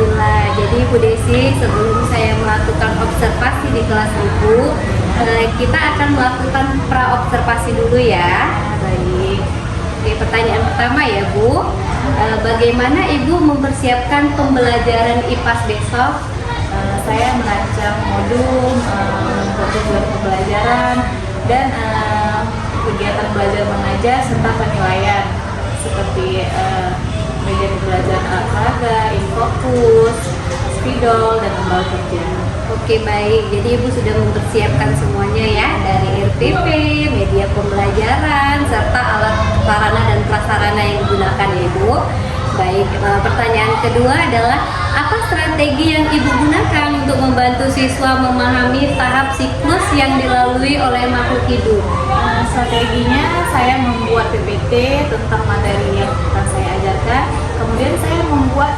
Alhamdulillah. Jadi Bu Desi, sebelum saya melakukan observasi di kelas Ibu, kita akan melakukan pra-observasi dulu ya. Baik. Oke, pertanyaan pertama ya Bu. Bagaimana Ibu mempersiapkan pembelajaran IPAS besok? Saya merancang modul, jadwal pembelajaran, dan kegiatan belajar mengajar serta penilaian seperti media pembelajaran olahraga, infokus, spidol, dan lomba kerja. Oke baik, jadi Ibu sudah mempersiapkan semuanya ya, dari RPP, media pembelajaran, serta alat sarana dan prasarana yang digunakan ya Ibu. Baik, pertanyaan kedua adalah apa strategi yang Ibu gunakan untuk membantu siswa memahami tahap siklus yang dilalui oleh makhluk hidup? Strateginya saya membuat PPT tentang materi yang akan saya ajarkan, kemudian saya membuat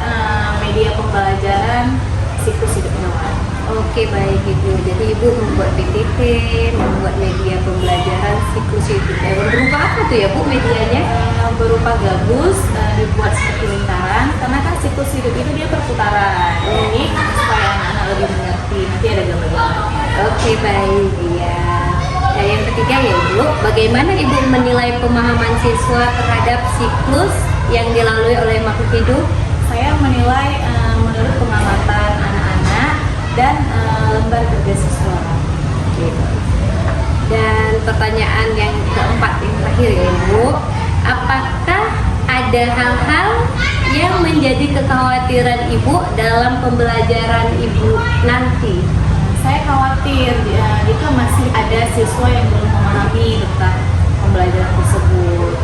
media pembelajaran siklus hidup hewan. Oke baik Ibu, jadi Ibu membuat PPT, membuat media pembelajaran siklus hidup hewan. Berupa apa tuh ya Bu medianya? Berupa gabus, dibuat seperti lingkaran, karena kan siklus hidup itu dia perputaran. Jadi supaya anak-anak lebih mengerti, nanti ada gambar-gambarnya. Oke baik, iya. Nah, yang ketiga ya Ibu, bagaimana Ibu menilai pemahaman siswa terhadap siklus yang dilalui oleh makhluk hidup? Saya menilai menurut pengamatan anak-anak dan lembar kerja siswa. Dan pertanyaan yang keempat yang terakhir ya Ibu, apakah ada hal-hal yang menjadi kekhawatiran Ibu dalam pembelajaran Ibu nanti? Saya khawatir jika masih ada siswa yang belum memahami tentang pembelajaran tersebut,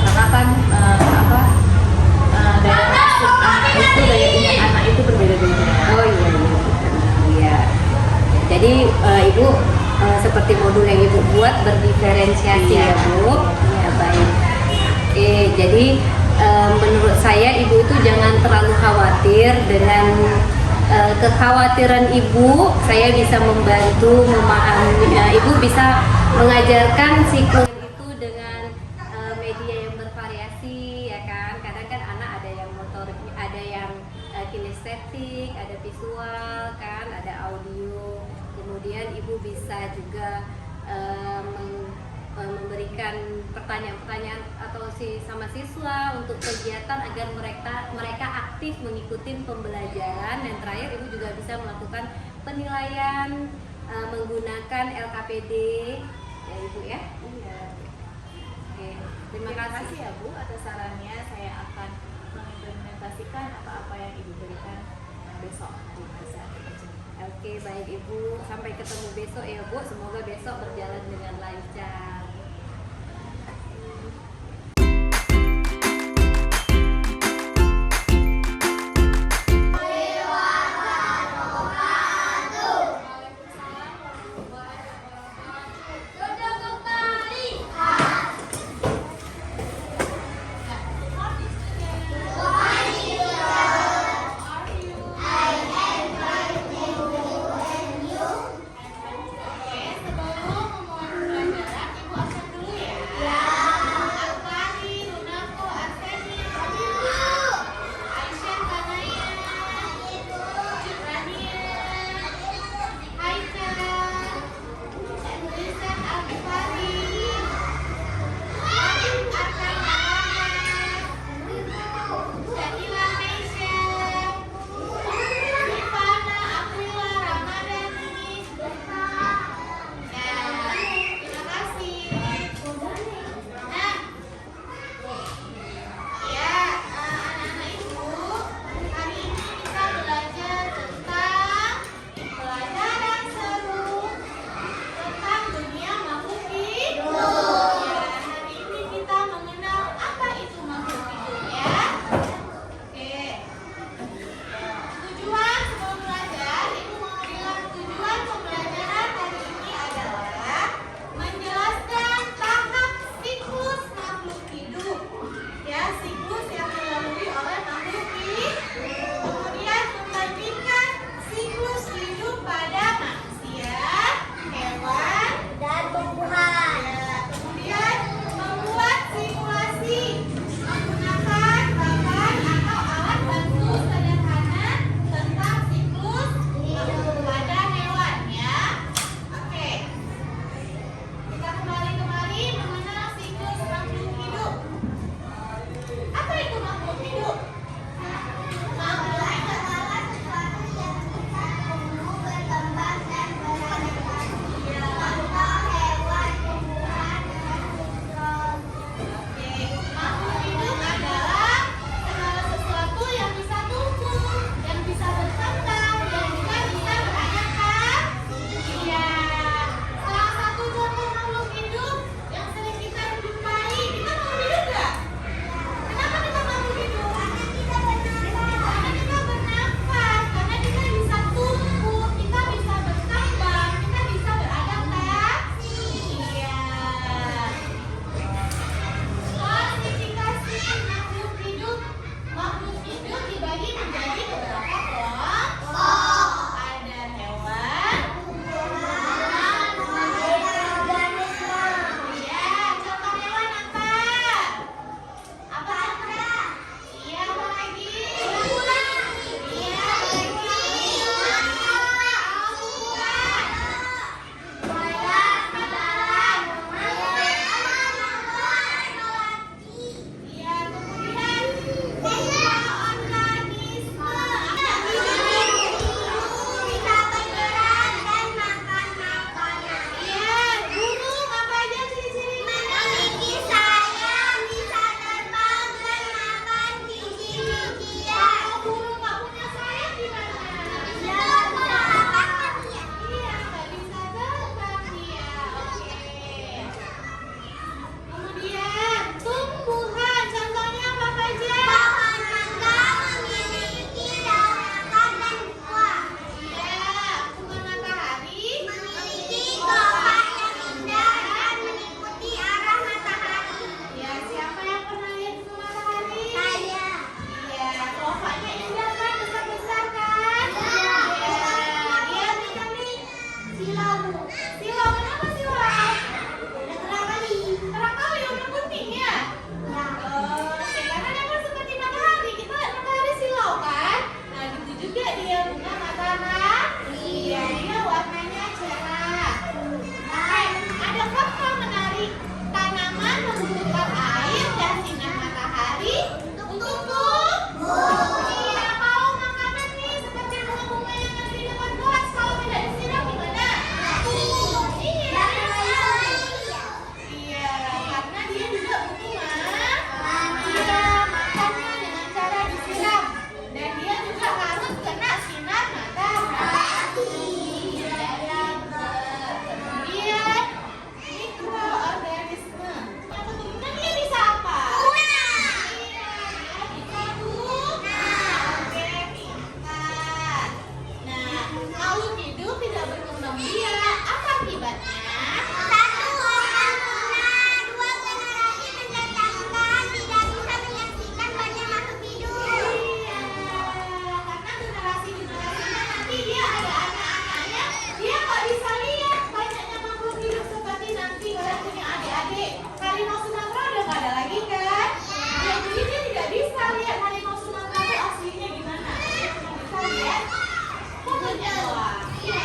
karena kan daya masuk anak itu, daya ingat anak itu berbeda-beda. Oh iya, iya. Jadi Ibu seperti modul yang Ibu buat berdiferensiasi ya Bu. Ya baik. Jadi menurut saya Ibu itu jangan terlalu khawatir dengan kekhawatiran Ibu. Saya bisa membantu memahami. Ibu bisa mengajarkan siklus itu dengan media yang bervariasi ya kan. Kadang kan anak ada yang motorik, ada yang kinestetik, ada visual kan, ada audio. Kemudian Ibu bisa juga memberikan pertanyaan-pertanyaan atau sama siswa untuk kegiatan agar mereka aktif mengikuti pembelajaran. Dan terakhir Ibu juga bisa melakukan penilaian menggunakan LKPD ya Ibu ya. Iya. Oke, terima kasih ya Bu atas sarannya. Saya akan mengimplementasikan apa-apa yang Ibu berikan besok hari saat kerja. Oke baik Ibu, sampai ketemu besok ya Bu. Semoga besok berjalan dengan lancar. membuang dia. Apa akibatnya? Satu, orang punah. Dua, generasi mendatangkan tidak bisa menyaksikan banyak makhluk hidup. Iya, karena generasi-generasinya nanti dia ada anak-anaknya, dia nggak bisa lihat banyaknya makhluk hidup seperti nanti kalau punya adik-adik. Harimau Sumatera udah nggak ada lagi kan? Ya, jadi dia tidak bisa lihat harimau Sumatera itu aslinya gimana. Dia cuma bisa lihat fotonya doang. Iya.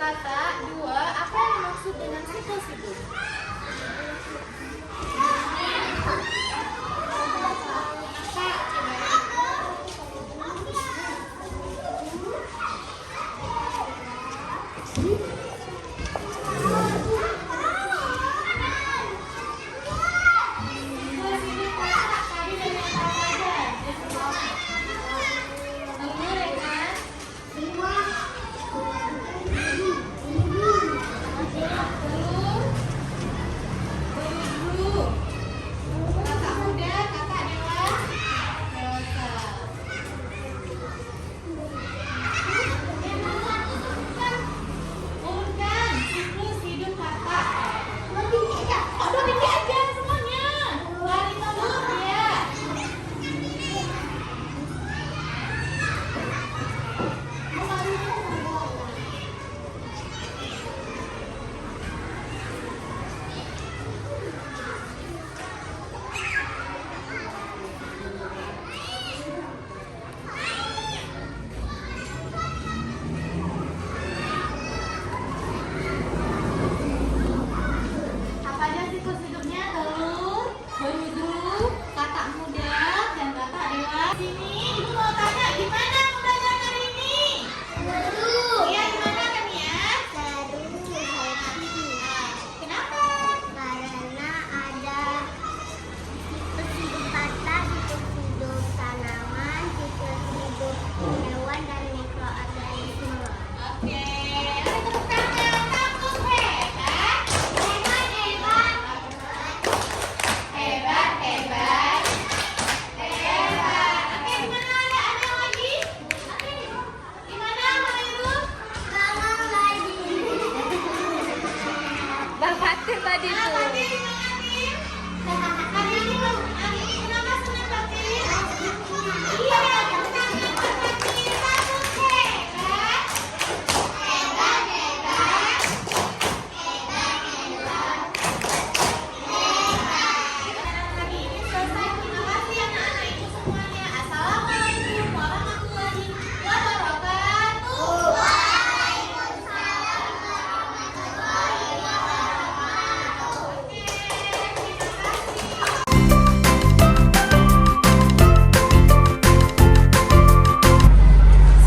Kakak, dua, apa yang dimaksud dengan siklus hidup?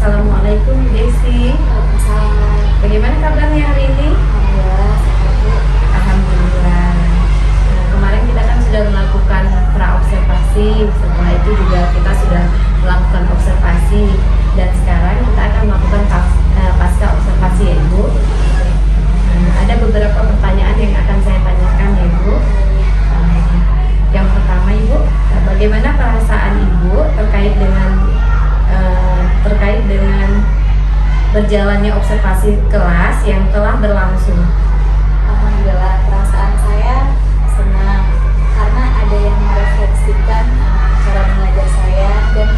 Assalamualaikum Desi. Bagaimana kabarnya hari ini? Alhamdulillah. Nah, kemarin kita kan sudah melakukan pra-observasi. Setelah itu juga kita sudah melakukan observasi. Dan sekarang kita akan melakukan pasca observasi ya Ibu. Ada beberapa pertanyaan yang akan saya tanyakan ya Ibu. Yang pertama Ibu, bagaimana perasaan Ibu terkait dengan berjalannya observasi kelas yang telah berlangsung? Alhamdulillah, perasaan saya senang karena ada yang merefleksikan cara mengajar saya dan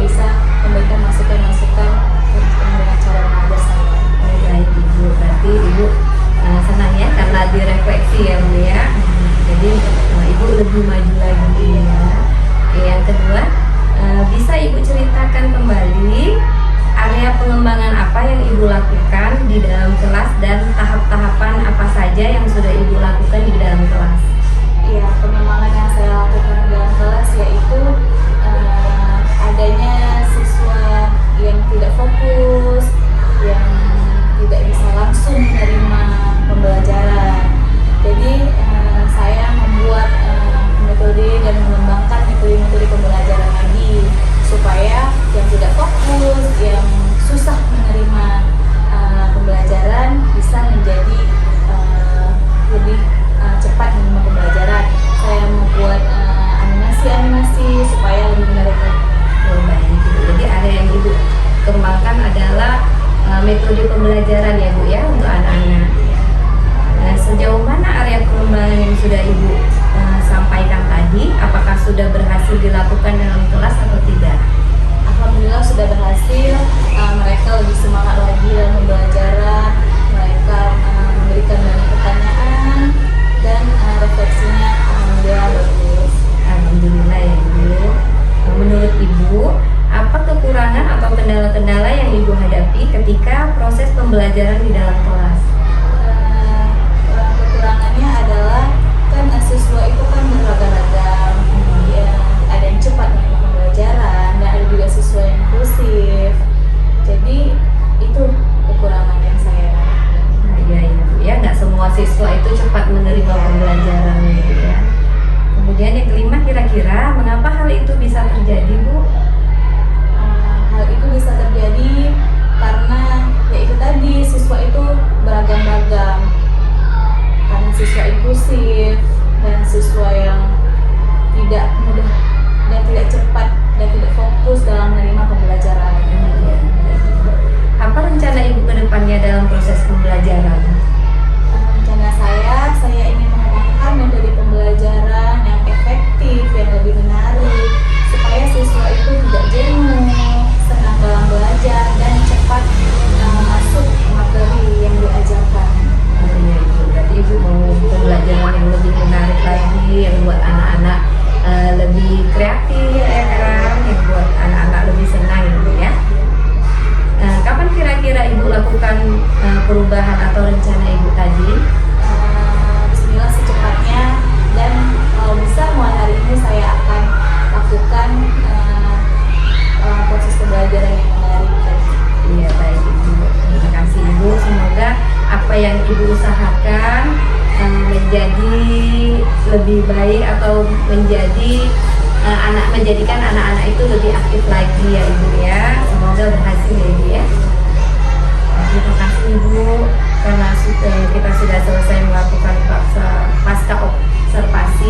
bisa memberikan masukan-masukan dengan cara mengajar saya. Baik Ibu, berarti Ibu senang ya karena direfleksi ya Bu ya. Jadi Ibu lebih maju lagi ya. Yang kedua, bisa Ibu ceritakan kembali area pengembangan apa yang Ibu lakukan di dalam kelas dan tahap-tahapan apa saja yang sudah Ibu lakukan di dalam kelas? Iya, pengembangan yang saya lakukan di dalam kelas yaitu adanya siswa yang tidak fokus, yang tidak bisa langsung menerima pembelajaran. Jadi saya membuat metode dan mengembangkan metode-metode pembelajaran lagi supaya yang tidak fokus, yang susah menerima pembelajaran bisa menjadi lebih cepat menerima pembelajaran. Saya membuat animasi-animasi supaya lebih menarik lagi. Oh, baik Ibu. Jadi area yang Ibu kembangkan adalah metode pembelajaran ya Bu ya untuk anak-anak. Sejauh mana area pengembangan yang sudah Ibu sampaikan tadi? Apakah sudah berhasil dilakukan dalam kelas atau tidak? Alhamdulillah sudah berhasil. Mereka lebih semangat lagi dalam pembelajaran. Mereka memberikan banyak pertanyaan dan refleksinya alhamdulillah bagus. Alhamdulillah ya Ibu. Menurut Ibu, apa kekurangan atau kendala-kendala yang Ibu hadapi ketika proses pembelajaran pembelajaran di dalam kelas? Kekurangannya adalah kan siswa itu kan beragam-ragam, ya, ada yang cepat menerima pembelajaran dan ada juga siswa yang inklusif. Jadi itu kekurangan yang saya dapatkan. Nah, iya Bu ya, nggak semua siswa itu cepat menerima pembelajaran gitu ya. Kemudian yang kelima, kira-kira mengapa hal itu bisa terjadi Bu? Hal itu bisa terjadi karena ya itu tadi, siswa itu beragam-ragam, karena siswa inklusif dan siswa yang tidak mudah dan tidak cepat dan tidak fokus dalam menerima pembelajaran. Apa rencana Ibu ke depannya dalam proses pembelajaran? Rencana saya ingin mengembangkan metode pembelajaran yang efektif, yang lebih menarik, supaya siswa itu tidak jenuh, senang dalam belajar, dan cepat masuk materi yang diajarkan. Oh iya Ibu, berarti Ibu mau pembelajaran yang lebih menarik lagi, yang buat anak-anak lebih kreatif ya kan, yang buat anak-anak lebih senang gitu ya. Kapan kira-kira Ibu lakukan perubahan atau rencana Ibu tadi? Bismillah secepatnya, dan kalau bisa mulai hari ini saya akan lakukan proses pembelajaran yang menarik tadi. Iya baik Ibu, terima kasih Ibu. Semoga apa yang Ibu usahakan menjadi lebih baik atau menjadikan anak-anak itu lebih aktif lagi ya Ibu ya. Semoga berhasil ya Ibu ya. Terima kasih Ibu karena kita sudah selesai melakukan pasca observasi